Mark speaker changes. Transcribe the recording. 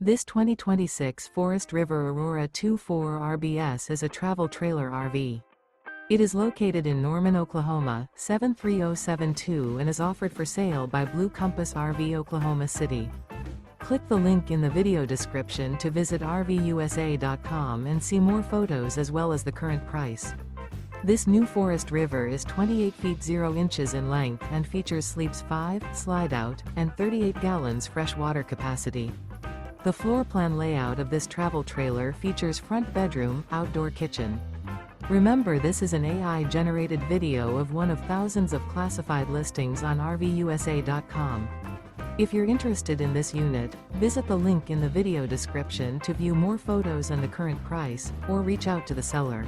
Speaker 1: This 2026 Forest River Aurora 2.4 RBS is a travel trailer RV. It is located in Norman, Oklahoma, 73072 and is offered for sale by Blue Compass RV Oklahoma City. Click the link in the video description to visit RVUSA.com and see more photos as well as the current price. This new Forest River is 28 feet 0 inches in length and features sleeps 5, slide-out, and 38 gallons fresh water capacity. The floor plan layout of this travel trailer features front bedroom, outdoor kitchen. Remember, this is an AI-generated video of one of thousands of classified listings on RVUSA.com. If you're interested in this unit, visit the link in the video description to view more photos and the current price, or reach out to the seller.